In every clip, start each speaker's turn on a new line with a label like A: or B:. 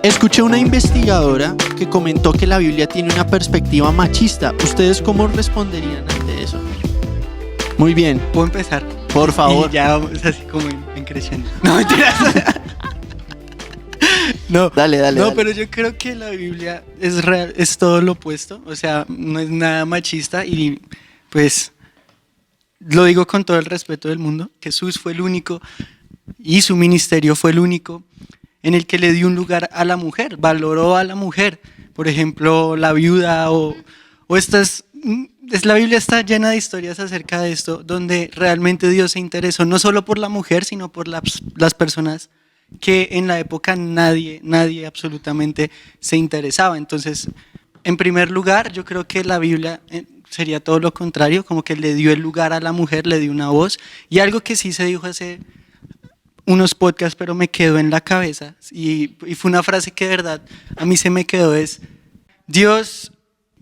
A: Escuché una investigadora que comentó que la Biblia tiene una perspectiva machista. ¿Ustedes cómo responderían ante eso? Muy bien.
B: ¿Puedo empezar?
A: Por favor.
B: Y ya vamos así como en creciendo. No, mentiras. No,
A: Dale.
B: pero yo creo que la Biblia es real, es todo lo opuesto. O sea, no es nada machista y pues lo digo con todo el respeto del mundo. Jesús fue el único y su ministerio fue el único en el que le dio un lugar a la mujer, valoró a la mujer. Por ejemplo, la viuda o estas... La Biblia está llena de historias acerca de esto, donde realmente Dios se interesó no solo por la mujer, sino por las personas que en la época nadie absolutamente se interesaba. Entonces, en primer lugar, yo creo que la Biblia sería todo lo contrario, como que le dio el lugar a la mujer, le dio una voz. Y algo que sí se dijo hace unos podcasts, pero me quedó en la cabeza, y fue una frase que de verdad a mí se me quedó, es: Dios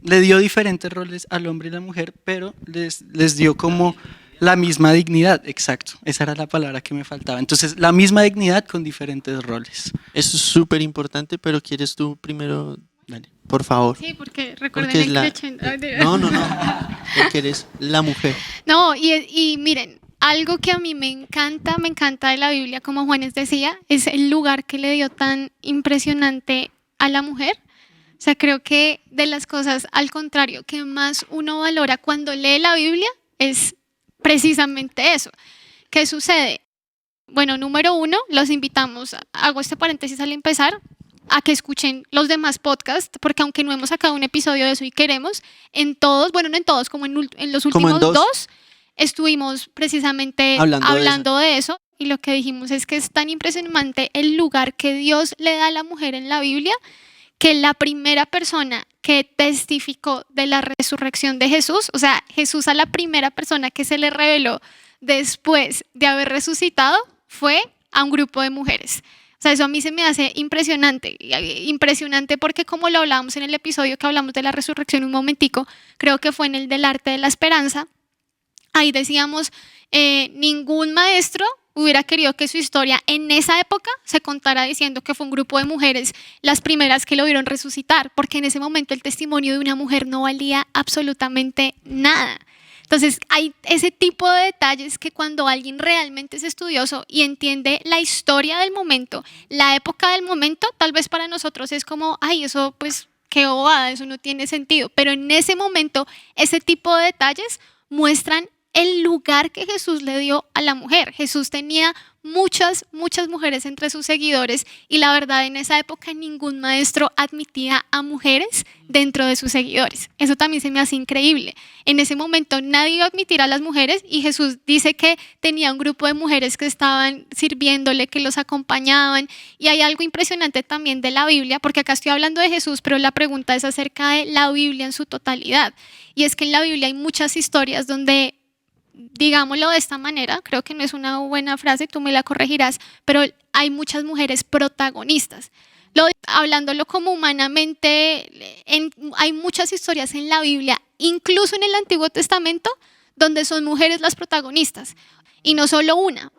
B: le dio diferentes roles al hombre y la mujer, pero les dio como la misma dignidad. Exacto, esa era la palabra que me faltaba. Entonces, la misma dignidad con diferentes roles.
A: Eso es súper importante, pero ¿quieres tú primero? Dale, por favor.
C: Sí, porque recuerden
A: No, porque eres la mujer.
C: No, y miren, algo que a mí me encanta de la Biblia, como Juanes decía, es el lugar que le dio tan impresionante a la mujer. O sea, creo que de las cosas, al contrario, que más uno valora cuando lee la Biblia es precisamente eso. ¿Qué sucede? Bueno, número uno, los invitamos, hago este paréntesis al empezar, a que escuchen los demás podcasts, porque aunque no hemos sacado un episodio de eso y queremos, en todos, bueno, no en todos, como en los últimos dos, estuvimos precisamente hablando de eso, y lo que dijimos es que es tan impresionante el lugar que Dios le da a la mujer en la Biblia, que la primera persona que testificó de la resurrección de Jesús, o sea, Jesús a la primera persona que se le reveló después de haber resucitado fue a un grupo de mujeres. O sea, eso a mí se me hace impresionante porque, como lo hablábamos en el episodio que hablamos de la resurrección un momentico, creo que fue en el del arte de la esperanza, ahí decíamos, ningún maestro hubiera querido que su historia en esa época se contara diciendo que fue un grupo de mujeres las primeras que lo vieron resucitar, porque en ese momento el testimonio de una mujer no valía absolutamente nada. Entonces hay ese tipo de detalles que cuando alguien realmente es estudioso y entiende la historia del momento, la época del momento, tal vez para nosotros es como, ay, eso pues qué bobada, eso no tiene sentido, pero en ese momento ese tipo de detalles muestran el lugar que Jesús le dio a la mujer. Jesús tenía muchas mujeres entre sus seguidores y la verdad en esa época ningún maestro admitía a mujeres dentro de sus seguidores. Eso también se me hace increíble. En ese momento nadie iba a admitir a las mujeres y Jesús dice que tenía un grupo de mujeres que estaban sirviéndole, que los acompañaban. Y hay algo impresionante también de la Biblia, porque acá estoy hablando de Jesús, pero la pregunta es acerca de la Biblia en su totalidad. Y es que en la Biblia hay muchas historias donde, digámoslo de esta manera, creo que no es una buena frase, tú me la corregirás, pero hay muchas mujeres protagonistas. Hablándolo como humanamente, hay muchas historias en la Biblia, incluso en el Antiguo Testamento, donde son mujeres las protagonistas. Y no solo una,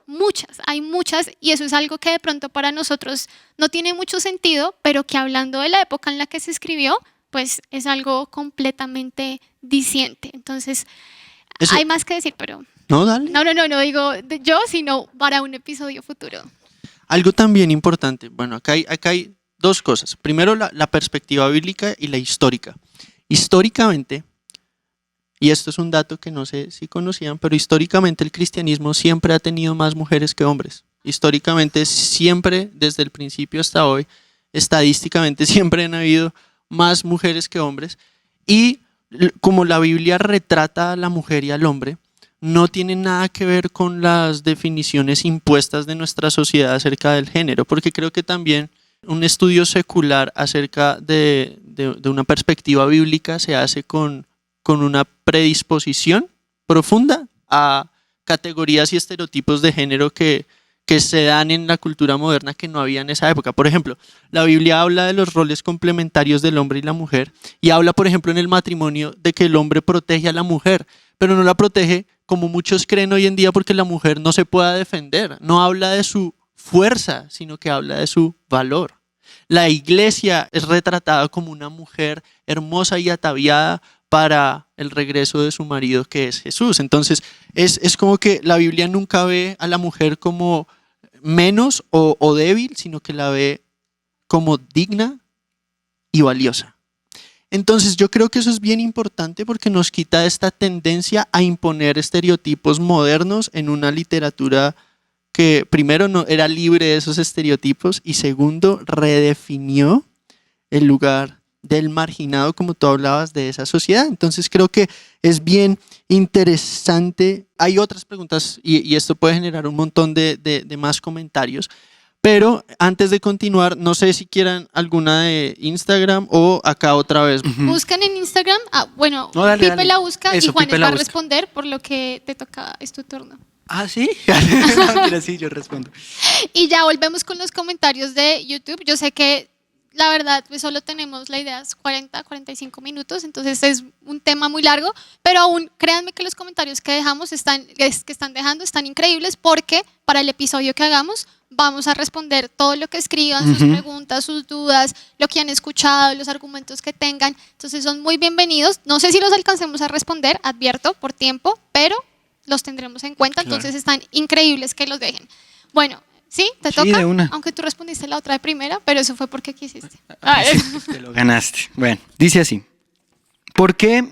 C: hay muchas, y eso es algo que de pronto para nosotros no tiene mucho sentido, pero que hablando de la época en la que se escribió, pues es algo completamente diciente. Entonces, hay más que decir, pero...
A: No, dale.
C: No digo yo, sino para un episodio futuro.
A: Algo también importante, bueno, acá hay dos cosas. Primero, la perspectiva bíblica y la histórica. Históricamente, y esto es un dato que no sé si conocían, pero históricamente el cristianismo siempre ha tenido más mujeres que hombres. Históricamente, siempre, desde el principio hasta hoy, estadísticamente siempre han habido más mujeres que hombres. Y como la Biblia retrata a la mujer y al hombre, no tiene nada que ver con las definiciones impuestas de nuestra sociedad acerca del género, porque creo que también un estudio secular acerca de una perspectiva bíblica se hace con una predisposición profunda a categorías y estereotipos de género que se dan en la cultura moderna que no había en esa época. Por ejemplo, la Biblia habla de los roles complementarios del hombre y la mujer y habla, por ejemplo, en el matrimonio de que el hombre protege a la mujer, pero no la protege como muchos creen hoy en día porque la mujer no se pueda defender. No habla de su fuerza, sino que habla de su valor. La iglesia es retratada como una mujer hermosa y ataviada para el regreso de su marido, que es Jesús. Entonces, es como que la Biblia nunca ve a la mujer como menos o débil, sino que la ve como digna y valiosa. Entonces, yo creo que eso es bien importante porque nos quita esta tendencia a imponer estereotipos modernos en una literatura que primero no era libre de esos estereotipos y segundo redefinió el lugar del marginado, como tú hablabas, de esa sociedad. Entonces creo que es bien interesante. Hay otras preguntas y esto puede generar un montón de más comentarios, pero antes de continuar, no sé si quieran alguna de Instagram o acá otra vez.
C: Buscan en Instagram. Bueno,
B: No, dale,
C: Pipe
B: dale.
C: la busca
B: Eso,
C: y Juanes
B: Pipe la
C: va a
B: busca.
C: responder por lo que te toca, es tu turno.
B: ¿Ah, sí? Mira, sí, yo respondo.
C: Y ya volvemos con los comentarios de YouTube. Yo sé que la verdad pues solo tenemos la idea 45 minutos, entonces es un tema muy largo, pero aún créanme que los comentarios que dejamos que están dejando están increíbles porque para el episodio que hagamos vamos a responder todo lo que escriban, sus preguntas, sus dudas, lo que han escuchado, los argumentos que tengan. Entonces son muy bienvenidos. No sé si los alcancemos a responder, advierto, por tiempo, pero los tendremos en cuenta,
B: Claro.
C: entonces están increíbles que los dejen. Bueno, ¿sí? ¿Te
B: Sí,
C: toca?
B: de una.
C: Aunque tú respondiste la otra de primera, pero eso fue porque quisiste.
B: Sí, te lo ganaste. Bueno, dice así. ¿Por qué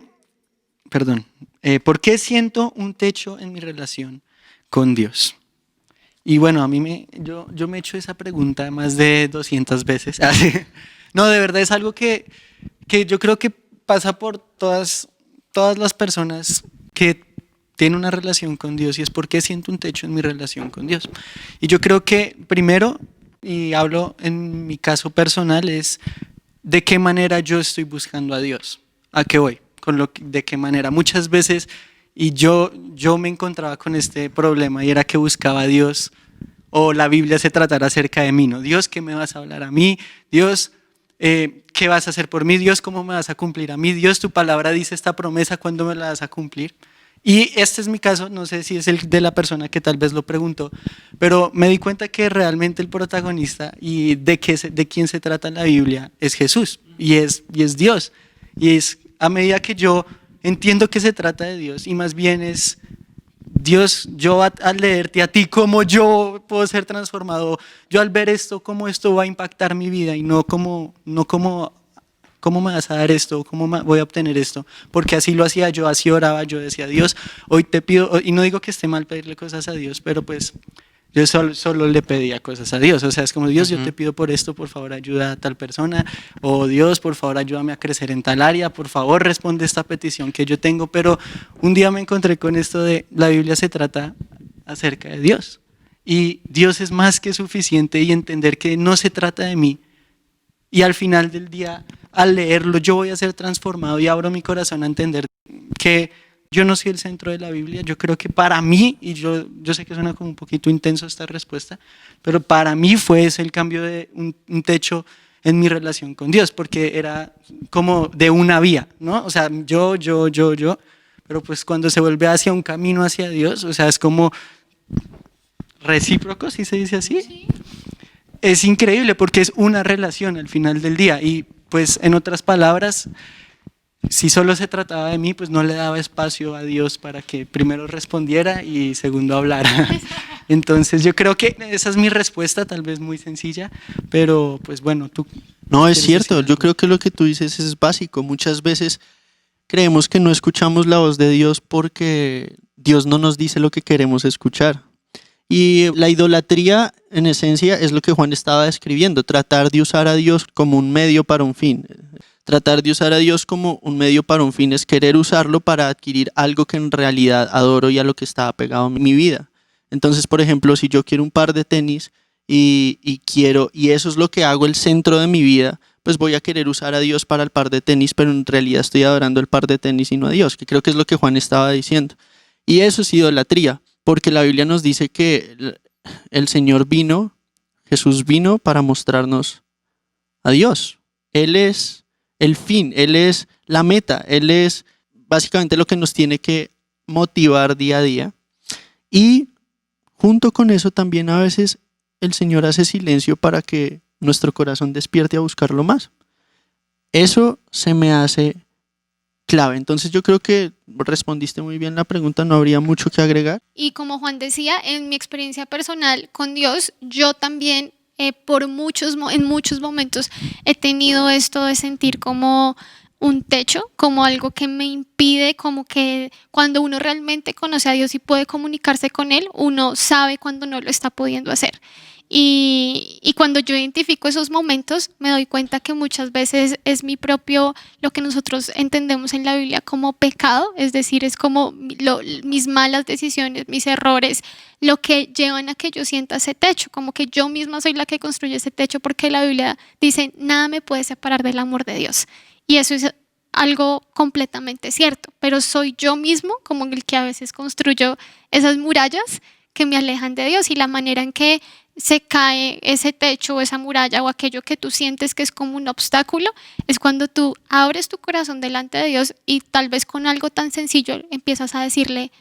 B: siento un techo en mi relación con Dios? Y bueno, yo me he hecho esa pregunta más de 200 veces. No, de verdad es algo que yo creo que pasa por todas las personas que tienen una relación con Dios, y es por qué siento un techo en mi relación con Dios. Y yo creo que primero, y hablo en mi caso personal, es de qué manera yo estoy buscando a Dios. ¿A qué voy? De qué manera. Muchas veces, y yo me encontraba con este problema, y era que buscaba a Dios, o la Biblia se tratara acerca de mí, ¿no? Dios, ¿qué me vas a hablar a mí? Dios, ¿qué vas a hacer por mí? Dios, ¿cómo me vas a cumplir a mí? Dios, tu palabra dice esta promesa, ¿cuándo me la vas a cumplir? Y este es mi caso, no sé si es el de la persona que tal vez lo preguntó, pero me di cuenta que realmente el protagonista y de quién se trata en la Biblia es Jesús, y es Dios. Y es a medida que yo entiendo que se trata de Dios, y más bien es Dios, yo al leerte a ti, cómo yo puedo ser transformado, yo al ver esto, cómo esto va a impactar mi vida, y no como ¿cómo me vas a dar esto? ¿Cómo voy a obtener esto? Porque así lo hacía yo, así oraba, yo decía, Dios, hoy te pido, y no digo que esté mal pedirle cosas a Dios, pero pues yo solo le pedía cosas a Dios. O sea, es como, Dios, yo te pido por esto, por favor ayuda a tal persona, o Dios, por favor ayúdame a crecer en tal área, por favor responde esta petición que yo tengo. Pero un día me encontré con esto de la Biblia se trata acerca de Dios, y Dios es más que suficiente, y entender que no se trata de mí. Y al final del día, al leerlo, yo voy a ser transformado, y abro mi corazón a entender que yo no soy el centro de la Biblia. Yo creo que para mí, y yo sé que suena como un poquito intenso esta respuesta, pero para mí fue ese el cambio de un techo en mi relación con Dios, porque era como de una vía, ¿no? O sea, yo, pero pues cuando se vuelve hacia un camino hacia Dios, o sea, es como recíproco, ¿sí se dice así?
C: Sí.
B: Es increíble porque es una relación al final del día, y pues en otras palabras, si solo se trataba de mí, pues no le daba espacio a Dios para que primero respondiera y segundo hablara. Entonces yo creo que esa es mi respuesta, tal vez muy sencilla, pero pues bueno, tú...
A: No, es
B: ¿quieres
A: cierto,
B: decir
A: yo
B: algo?
A: creo que lo que tú dices es básico. Muchas veces creemos que no escuchamos la voz de Dios porque Dios no nos dice lo que queremos escuchar. Y la idolatría, en esencia, es lo que Juan estaba describiendo, tratar de usar a Dios como un medio para un fin. Tratar de usar a Dios como un medio para un fin es querer usarlo para adquirir algo que en realidad adoro y a lo que estaba pegado en mi vida. Entonces, por ejemplo, si yo quiero un par de tenis y eso es lo que hago el centro de mi vida, pues voy a querer usar a Dios para el par de tenis, pero en realidad estoy adorando el par de tenis y no a Dios, que creo que es lo que Juan estaba diciendo. Y eso es idolatría, porque la Biblia nos dice que el Señor vino, Jesús vino para mostrarnos a Dios. Él es el fin, Él es la meta, Él es básicamente lo que nos tiene que motivar día a día. Y junto con eso también a veces el Señor hace silencio para que nuestro corazón despierte a buscarlo más. Eso se me hace clave. Entonces yo creo que respondiste muy bien la pregunta, no habría mucho que agregar.
C: Y como Juan decía, en mi experiencia personal con Dios, yo también en muchos momentos he tenido esto de sentir como un techo, como algo que me impide, como que cuando uno realmente conoce a Dios y puede comunicarse con Él, uno sabe cuando no lo está pudiendo hacer. Y cuando yo identifico esos momentos, me doy cuenta que muchas veces es mi propio, lo que nosotros entendemos en la Biblia como pecado, es decir, es como mis malas decisiones, mis errores, lo que llevan a que yo sienta ese techo, como que yo misma soy la que construye ese techo, porque la Biblia dice, nada me puede separar del amor de Dios. Y eso es algo completamente cierto, pero soy yo mismo como el que a veces construyo esas murallas que me alejan de Dios, y la manera en que se cae ese techo o esa muralla o aquello que tú sientes que es como un obstáculo es cuando tú abres tu corazón delante de Dios y tal vez con algo tan sencillo empiezas a decirle,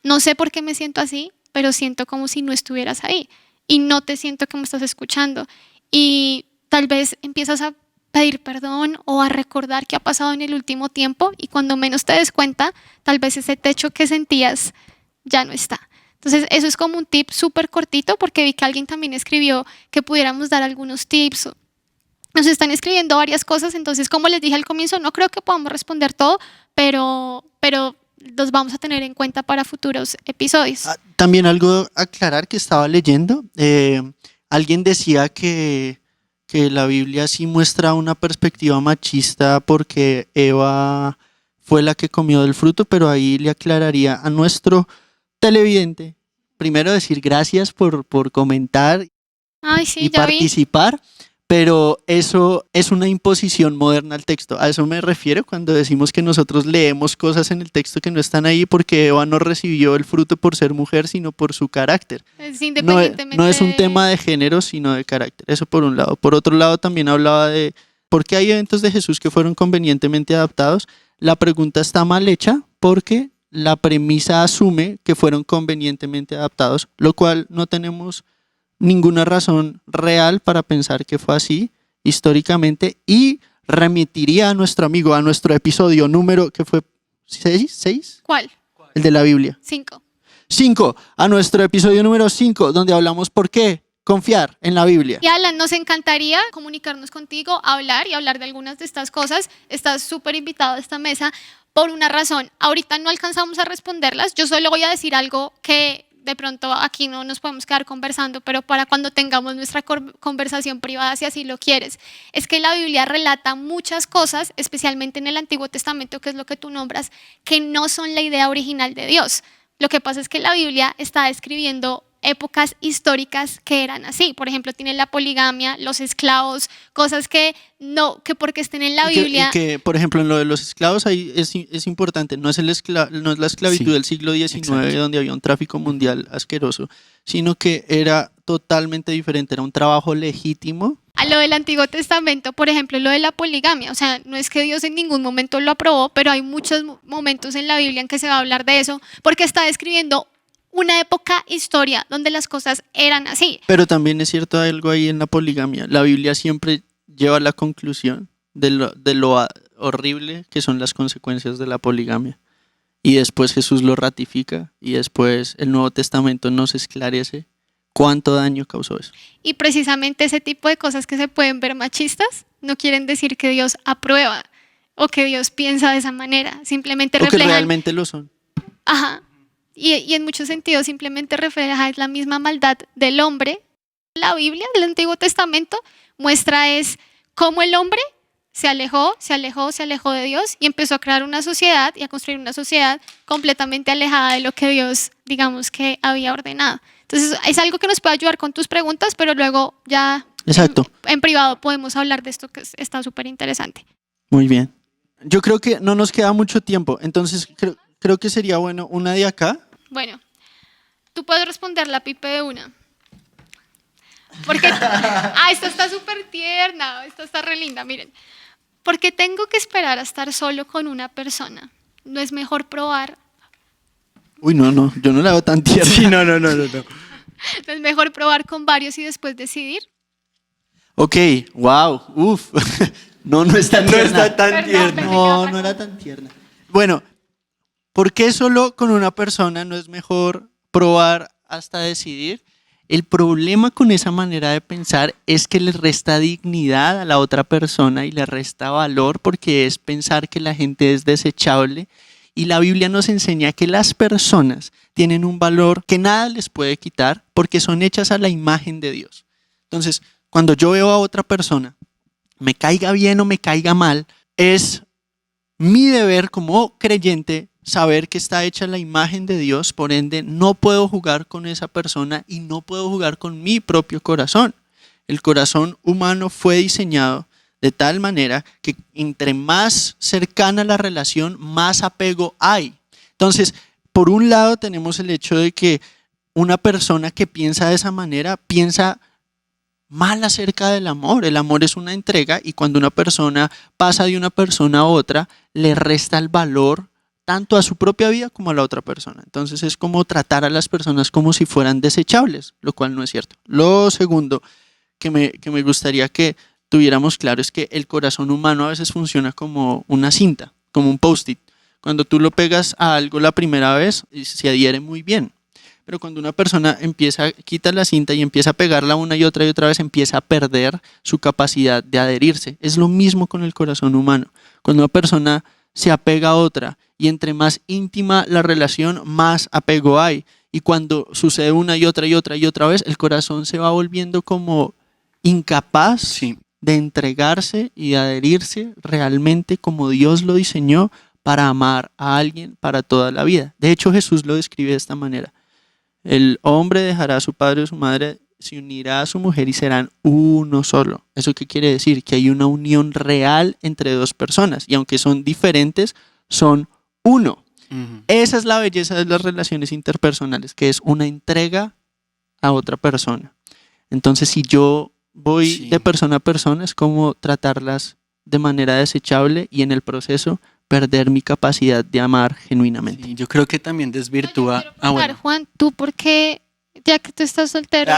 C: no sé por qué me siento así, pero siento como si no estuvieras ahí y no te siento que me estás escuchando, y tal vez empiezas a pedir perdón o a recordar qué ha pasado en el último tiempo, y cuando menos te des cuenta, tal vez ese techo que sentías ya no está. Entonces, eso es como un tip súper cortito, porque vi que alguien también escribió que pudiéramos dar algunos tips. Nos están escribiendo varias cosas, entonces, como les dije al comienzo, no creo que podamos responder todo, pero los vamos a tener en cuenta para futuros episodios.
A: También algo a aclarar que estaba leyendo, alguien decía que la Biblia sí muestra una perspectiva machista porque Eva fue la que comió del fruto, pero ahí le aclararía a nuestro televidente, primero decir gracias por comentar
C: Ay, sí,
A: y
C: ya vi.
A: participar, pero eso es una imposición moderna al texto. A eso me refiero cuando decimos que nosotros leemos cosas en el texto que no están ahí porque Eva no recibió el fruto por ser mujer, sino por su carácter.
C: Es independientemente.
A: No es un tema de género, sino de carácter. Eso por un lado. Por otro lado, también hablaba de por qué hay eventos de Jesús que fueron convenientemente adaptados. La pregunta está mal hecha porque la premisa asume que fueron convenientemente adaptados, lo cual no tenemos ninguna razón real para pensar que fue así históricamente, y remitiría a nuestro amigo a nuestro episodio número, que fue 6,
C: ¿Cuál?
A: el de la Biblia.
C: 5.
A: A nuestro episodio número 5, donde hablamos por qué confiar en la Biblia.
C: Y Alan, nos encantaría comunicarnos contigo, hablar de algunas de estas cosas. Estás súper invitado a esta mesa por una razón. Ahorita no alcanzamos a responderlas. Yo solo voy a decir algo que de pronto aquí no nos podemos quedar conversando, pero para cuando tengamos nuestra conversación privada, si así lo quieres, es que la Biblia relata muchas cosas, especialmente en el Antiguo Testamento, que es lo que tú nombras, que no son la idea original de Dios. Lo que pasa es que la Biblia está describiendo épocas históricas que eran así. Por ejemplo, tiene la poligamia, los esclavos, cosas que no, que porque estén en la Biblia.
A: Y que, por ejemplo, en lo de los esclavos ahí es importante, no es la esclavitud del siglo XIX, exacto, donde había un tráfico mundial asqueroso, sino que era totalmente diferente, era un trabajo legítimo.
C: A lo del Antiguo Testamento, por ejemplo, lo de la poligamia, o sea, no es que Dios en ningún momento lo aprobó, pero hay muchos momentos en la Biblia en que se va a hablar de eso, porque está describiendo una época, historia, donde las cosas eran así.
A: Pero también es cierto algo ahí en la poligamia. La Biblia siempre lleva a la conclusión de lo horrible que son las consecuencias de la poligamia. Y después Jesús lo ratifica y después el Nuevo Testamento nos esclarece cuánto daño causó eso.
C: Y precisamente ese tipo de cosas que se pueden ver machistas no quieren decir que Dios aprueba o que Dios piensa de esa manera. Simplemente reflejan.
A: O que realmente lo son.
C: Ajá. Y en muchos sentidos simplemente refleja la misma maldad del hombre. La Biblia del Antiguo Testamento muestra es cómo el hombre se alejó de Dios y empezó a crear una sociedad y a construir una sociedad completamente alejada de lo que Dios, digamos, que había ordenado. Entonces es algo que nos puede ayudar con tus preguntas, pero luego ya en privado podemos hablar de esto que está súper interesante.
A: Muy bien. Yo creo que no nos queda mucho tiempo, entonces creo que sería bueno una de acá.
C: Bueno, tú puedes responder la Pipe de una. Porque, esta está súper tierna, esta está re linda, miren. Porque tengo que esperar a estar solo con una persona. ¿No es mejor probar?
A: Uy, no, yo no la veo tan tierna.
B: Sí, no.
C: ¿No es mejor probar con varios y después decidir?
A: Ok, wow, uff. No, no es tan
B: No
A: tierna.
B: está tan
C: Perdón,
B: tierno.
A: No, no era tan tierna. Bueno, ¿por qué solo con una persona no es mejor probar hasta decidir? El problema con esa manera de pensar es que le resta dignidad a la otra persona y le resta valor porque es pensar que la gente es desechable. Y la Biblia nos enseña que las personas tienen un valor que nada les puede quitar porque son hechas a la imagen de Dios. Entonces, cuando yo veo a otra persona, me caiga bien o me caiga mal, es mi deber como creyente saber que está hecha la imagen de Dios, por ende no puedo jugar con esa persona y no puedo jugar con mi propio corazón. El corazón humano fue diseñado de tal manera que entre más cercana la relación, más apego hay. Entonces, por un lado tenemos el hecho de que una persona que piensa de esa manera piensa mal acerca del amor. El amor es una entrega y cuando una persona pasa de una persona a otra, le resta el valor tanto a su propia vida como a la otra persona. Entonces es como tratar a las personas como si fueran desechables, lo cual no es cierto. Lo segundo que me gustaría que tuviéramos claro es que el corazón humano a veces funciona como una cinta, como un post-it. Cuando tú lo pegas a algo la primera vez, se adhiere muy bien. Pero cuando una persona quita la cinta y empieza a pegarla una y otra vez, empieza a perder su capacidad de adherirse. Es lo mismo con el corazón humano. Cuando una persona se apega a otra y entre más íntima la relación, más apego hay. Y cuando sucede una y otra vez, el corazón se va volviendo como incapaz
B: Sí.
A: de entregarse y de adherirse realmente como Dios lo diseñó para amar a alguien para toda la vida. De hecho, Jesús lo describe de esta manera. El hombre dejará a su padre o su madre, se unirá a su mujer y serán uno solo. ¿Eso qué quiere decir? Que hay una unión real entre dos personas y aunque son diferentes, son uno. Esa es la belleza de las relaciones interpersonales, que es una entrega a otra persona. Entonces, si yo voy
B: Sí.
A: de persona a persona, es como tratarlas de manera desechable y en el proceso perder mi capacidad de amar genuinamente.
B: Sí, yo creo que también desvirtúa.
C: Quiero preguntar, Juan, ¿tú por qué, ya que tú estás soltero,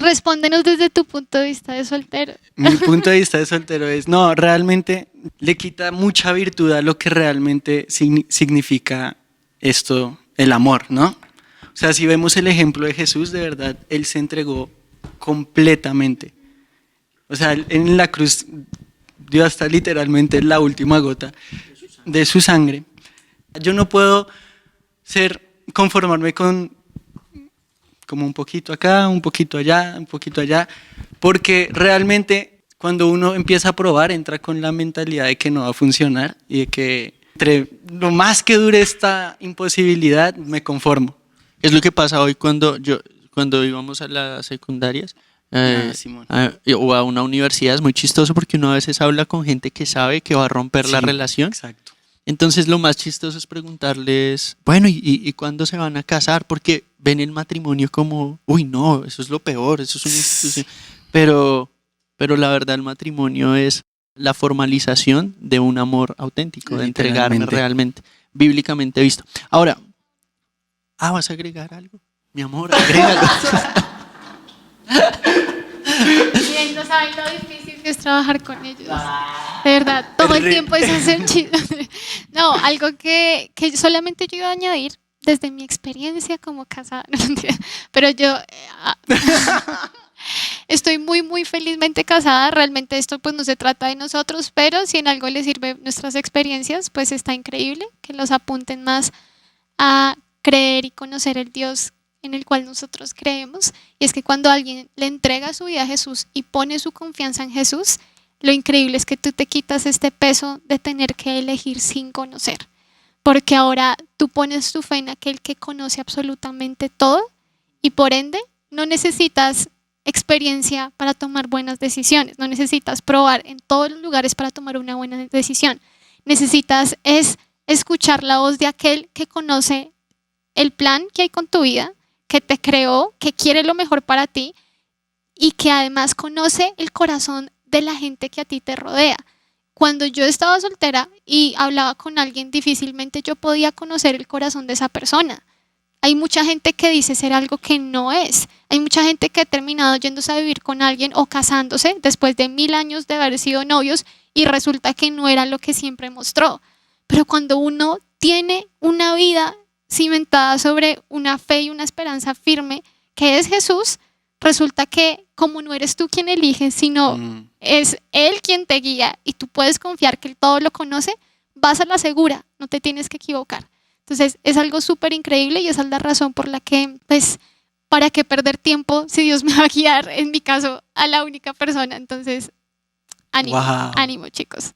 C: respóndenos desde tu punto de vista de soltero?
B: Mi punto de vista de soltero es, no, realmente le quita mucha virtud a lo que realmente significa esto, el amor, ¿no? O sea, si vemos el ejemplo de Jesús, de verdad, Él se entregó completamente. O sea, en la cruz dio hasta literalmente la última gota de su sangre. Yo no puedo conformarme con como un poquito acá, un poquito allá, porque realmente cuando uno empieza a probar entra con la mentalidad de que no va a funcionar y de que entre lo más que dure esta imposibilidad me conformo.
A: Es lo que pasa hoy cuando íbamos a las secundarias
B: Simón.
A: o a una universidad. Es muy chistoso porque uno a veces habla con gente que sabe que va a romper la
B: Sí,
A: relación.
B: Exacto.
A: Entonces lo más chistoso es preguntarles, bueno, ¿y cuándo se van a casar? Porque ven el matrimonio como, uy, no, eso es lo peor, eso es una institución. Pero la verdad el matrimonio es la formalización de un amor auténtico, de entregarme
B: Literalmente.
A: realmente, bíblicamente visto. Ahora, ¿vas a agregar algo? Mi amor, agrégalo.
C: Miren, no saben lo difícil que es trabajar con ellos. De verdad, todo el tiempo es hacer chistes. No, algo que solamente yo iba a añadir desde mi experiencia como casada, no, mentira, pero yo estoy muy, muy felizmente casada. Realmente esto pues no se trata de nosotros, pero si en algo les sirve nuestras experiencias, pues está increíble que los apunten más a creer y conocer el Dios en el cual nosotros creemos. Y es que cuando alguien le entrega su vida a Jesús y pone su confianza en Jesús, lo increíble es que tú te quitas este peso de tener que elegir sin conocer, porque ahora tú pones tu fe en aquel que conoce absolutamente todo y por ende no necesitas experiencia para tomar buenas decisiones, no necesitas probar en todos los lugares para tomar una buena decisión. Necesitas es escuchar la voz de aquel que conoce el plan que hay con tu vida, que te creó, que quiere lo mejor para ti y que además conoce el corazón de la gente que a ti te rodea. Cuando yo estaba soltera y hablaba con alguien, difícilmente yo podía conocer el corazón de esa persona. hay mucha gente que dice ser algo que no es. Hay mucha gente que ha terminado yéndose a vivir con alguien o casándose después de 1000 años de haber sido novios y resulta que no era lo que siempre mostró. Pero cuando uno tiene una vida cimentada sobre una fe y una esperanza firme, que es Jesús, resulta que como no eres tú quien elige, sino es Él quien te guía y tú puedes confiar que Él todo lo conoce, vas a la segura, no te tienes que equivocar. Entonces es algo súper increíble y esa es la razón por la que, pues, ¿para qué perder tiempo si Dios me va a guiar, en mi caso, a la única persona? Entonces, ánimo,
B: Wow.
C: ánimo, chicos.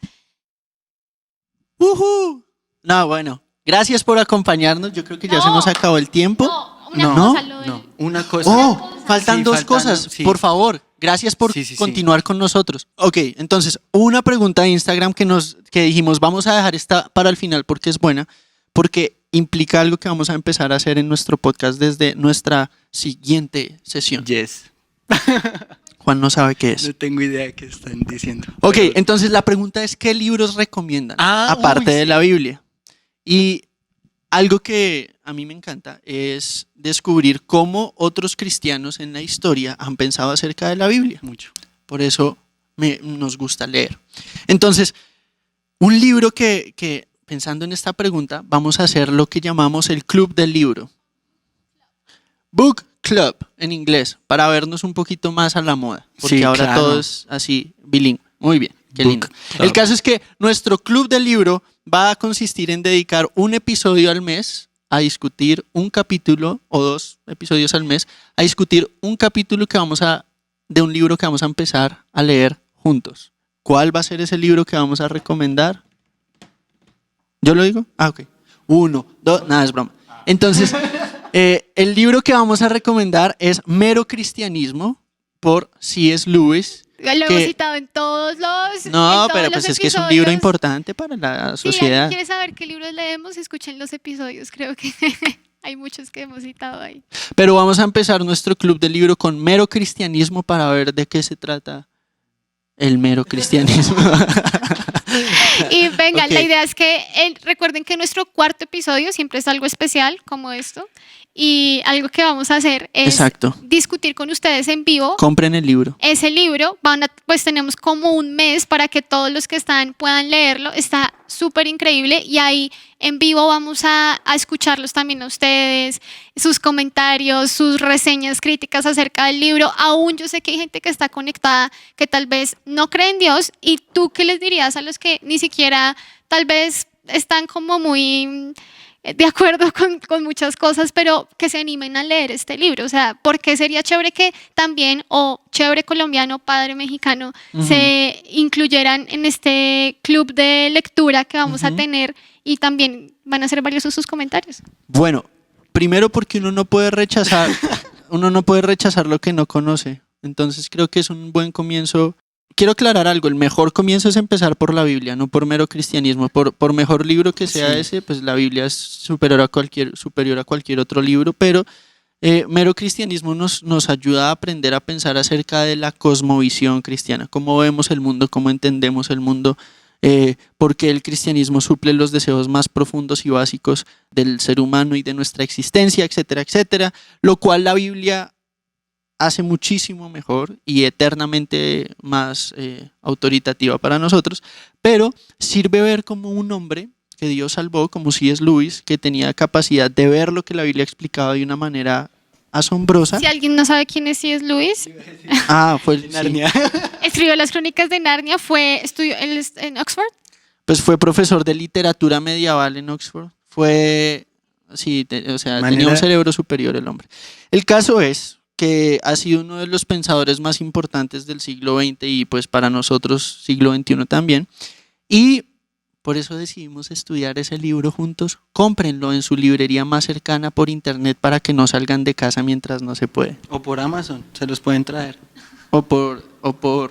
A: No, bueno, gracias por acompañarnos. Yo creo que ya
C: No.
A: se nos acabó el tiempo.
C: Una
B: No,
C: cosa, lo del-
B: No, una cosa.
A: Faltan
B: Sí,
A: dos
B: faltan,
A: cosas.
B: sí.
A: Por favor, gracias por
B: Sí.
A: continuar con nosotros. Ok, entonces, una pregunta de Instagram que dijimos, vamos a dejar esta para el final porque es buena, porque implica algo que vamos a empezar a hacer en nuestro podcast desde nuestra siguiente sesión.
B: Yes.
A: Juan no sabe qué es.
B: No tengo idea de qué están diciendo.
A: Ok,
B: Pero-
A: entonces la pregunta es, ¿qué libros recomiendan? Aparte
B: uy,
A: de
B: sí.
A: la Biblia. Y algo que a mí me encanta es descubrir cómo otros cristianos en la historia han pensado acerca de la Biblia.
B: Mucho.
A: Por eso nos gusta leer. Entonces, un libro que, pensando en esta pregunta, vamos a hacer lo que llamamos el club del libro. Book Club en inglés, para vernos un poquito más a la moda, porque
B: Sí,
A: ahora
B: claro.
A: todo es así bilingüe. Muy bien, qué
B: Book
A: lindo.
B: Club.
A: El caso es que nuestro club del libro va a consistir en dedicar un episodio al mes a discutir un capítulo o 2 episodios al mes a discutir un capítulo de un libro que vamos a empezar a leer juntos. ¿Cuál va a ser ese libro que vamos a recomendar? ¿Yo lo digo? Ah, ok. 1, 2, nada, es broma. Entonces, el libro que vamos a recomendar es Mero Cristianismo por C.S. Lewis.
C: Lo hemos
A: que-
C: citado en todos los. en
A: No,
C: todos
A: pero
C: los
A: pues es que es un libro
C: episodios.
A: importante para la
C: Si alguien
A: sociedad.
C: quiere saber qué libros leemos, escuchen los episodios. Creo que hay muchos que hemos citado ahí.
A: Pero vamos a empezar nuestro club del libro con Mero Cristianismo para ver de qué se trata el mero cristianismo.
C: Y venga,
A: Ok.
C: la idea es que recuerden que nuestro cuarto episodio siempre es algo especial como esto. Y algo que vamos a hacer es
A: Exacto.
C: discutir con ustedes en vivo
A: Compren el libro.
C: ese libro. Pues tenemos como un mes para que todos los que están puedan leerlo. Está súper increíble y ahí en vivo vamos a escucharlos también a ustedes, sus comentarios, sus reseñas críticas acerca del libro. Aún yo sé que hay gente que está conectada que tal vez no cree en Dios. ¿Y tú qué les dirías a los que ni siquiera tal vez están como muy de acuerdo con muchas cosas, pero que se animen a leer este libro? O sea, porque sería chévere que también, o chévere colombiano, padre mexicano, se incluyeran en este club de lectura que vamos a tener y también van a ser valiosos sus comentarios.
A: Bueno, primero porque uno no puede rechazar lo que no conoce. Entonces creo que es un buen comienzo. Quiero aclarar algo, el mejor comienzo es empezar por la Biblia, no por mero cristianismo. Por mejor libro que sea
B: Sí.
A: ese, pues la Biblia es superior a cualquier otro libro, pero mero cristianismo nos ayuda a aprender a pensar acerca de la cosmovisión cristiana, cómo vemos el mundo, cómo entendemos el mundo, porque el cristianismo suple los deseos más profundos y básicos del ser humano y de nuestra existencia, etcétera, etcétera, lo cual la Biblia hace muchísimo mejor y eternamente más autoritativa para nosotros, pero sirve ver como un hombre que Dios salvó, como C.S. Lewis, que tenía capacidad de ver lo que la Biblia explicaba de una manera asombrosa.
C: Si alguien no sabe quién es C.S. Lewis,
A: Fue sí.
B: Narnia.
C: escribió las Crónicas de Narnia, estudió en Oxford.
A: Pues fue profesor de literatura medieval en Oxford. Fue, sí, tenía un cerebro superior el hombre. El caso es que ha sido uno de los pensadores más importantes del siglo XX y pues para nosotros siglo XXI también. Y por eso decidimos estudiar ese libro juntos. Cómprenlo en su librería más cercana por internet para que no salgan de casa mientras no se puede.
B: O por Amazon, se los pueden traer.
A: O por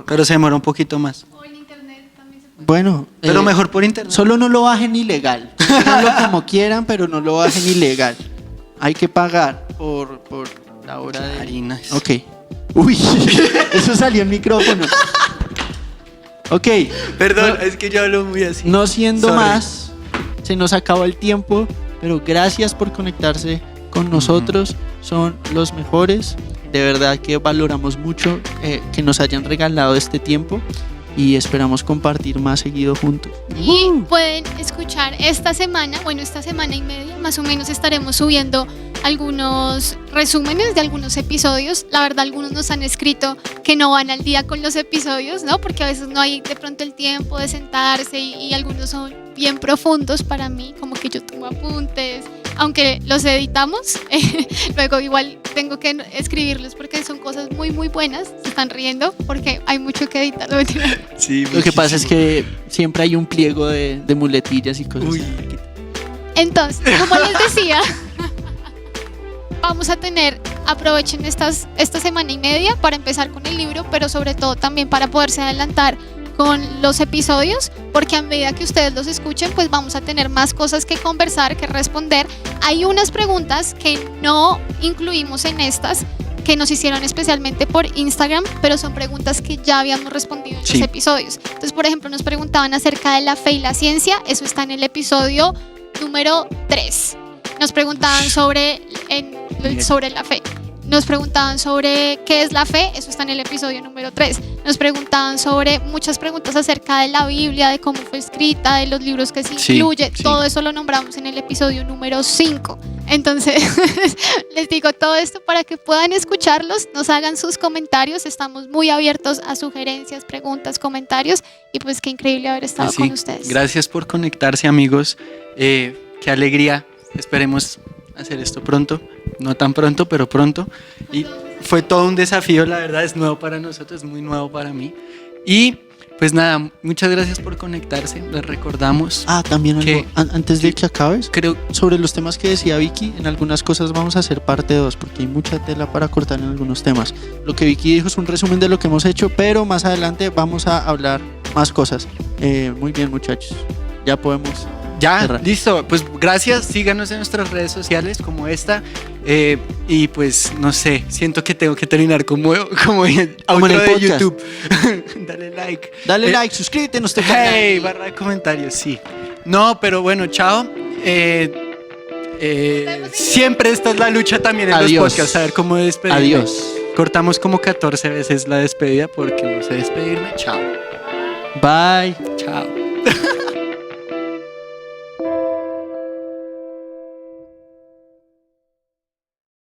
B: Pero se demora un poquito más.
C: O en internet también se puede.
A: bueno.
B: Pero mejor por internet.
A: Solo no lo bajen ilegal. Háganlo como quieran, pero no lo bajen ilegal. Hay que pagar por la hora de...
B: Harinas.
A: Ok. Uy, eso salió en micrófono. Ok.
B: Perdón,
A: No-
B: es que yo hablo muy así.
A: No siendo
B: Sorry.
A: más, se nos acabó el tiempo, pero gracias por conectarse con nosotros, son los mejores. De verdad que valoramos mucho que nos hayan regalado este tiempo y esperamos compartir más seguido juntos.
C: Y pueden escuchar esta semana y media, más o menos estaremos subiendo algunos resúmenes de algunos episodios. La verdad, algunos nos han escrito que no van al día con los episodios, ¿no? Porque a veces no hay de pronto el tiempo de sentarse y algunos son bien profundos para mí, como que yo tomo apuntes, aunque los editamos, luego igual tengo que escribirlos porque son cosas muy muy buenas. Se están riendo porque hay mucho que editar, ¿no?
B: Sí,
A: Lo que pasa es que siempre hay un pliego de muletillas y cosas.
B: Uy.
C: Entonces, como les decía, vamos a aprovechen esta semana y media para empezar con el libro, pero sobre todo también para poderse adelantar con los episodios, porque a medida que ustedes los escuchen, pues vamos a tener más cosas que conversar, que responder. Hay unas preguntas que no incluimos en estas, que nos hicieron especialmente por Instagram, pero son preguntas que ya habíamos respondido en los episodios. Entonces, por ejemplo, nos preguntaban acerca de la fe y la ciencia, eso está en el episodio número 3. Nos preguntaban sobre la fe. Nos preguntaban sobre qué es la fe, eso está en el episodio número 3. Nos preguntaban sobre muchas preguntas acerca de la Biblia, de cómo fue escrita, de los libros que se incluye. Todo eso lo nombramos en el episodio número 5. Entonces, les digo todo esto para que puedan escucharlos, nos hagan sus comentarios. Estamos muy abiertos a sugerencias, preguntas, comentarios. Y pues qué increíble haber estado con ustedes.
B: Gracias por conectarse, amigos. Qué alegría. Esperemos hacer esto pronto, no tan pronto, pero pronto. Y fue todo un desafío, la verdad, es nuevo para nosotros, es muy nuevo para mí. Y pues nada, muchas gracias por conectarse, les recordamos.
A: También algo,
B: que,
A: antes de que acabes,
B: creo,
A: sobre los temas que decía Vicky, en algunas cosas vamos a hacer parte 2, porque hay mucha tela para cortar en algunos temas. Lo que Vicky dijo es un resumen de lo que hemos hecho, pero más adelante vamos a hablar más cosas. Muy bien, muchachos, ya podemos...
B: Listo, pues gracias, síganos en nuestras redes sociales como esta, y pues no sé, siento que tengo que terminar como en el outro de YouTube. Dale like,
A: suscríbete a nuestro
B: canal.
A: canal.
B: Barra de comentarios, sí. No, pero bueno, chao. Siempre esta es la lucha también en los podcasts, saber cómo despedirme.
A: Adiós.
B: Cortamos como 14 veces la despedida porque no sé despedirme. Chao.
A: Bye.
B: Chao.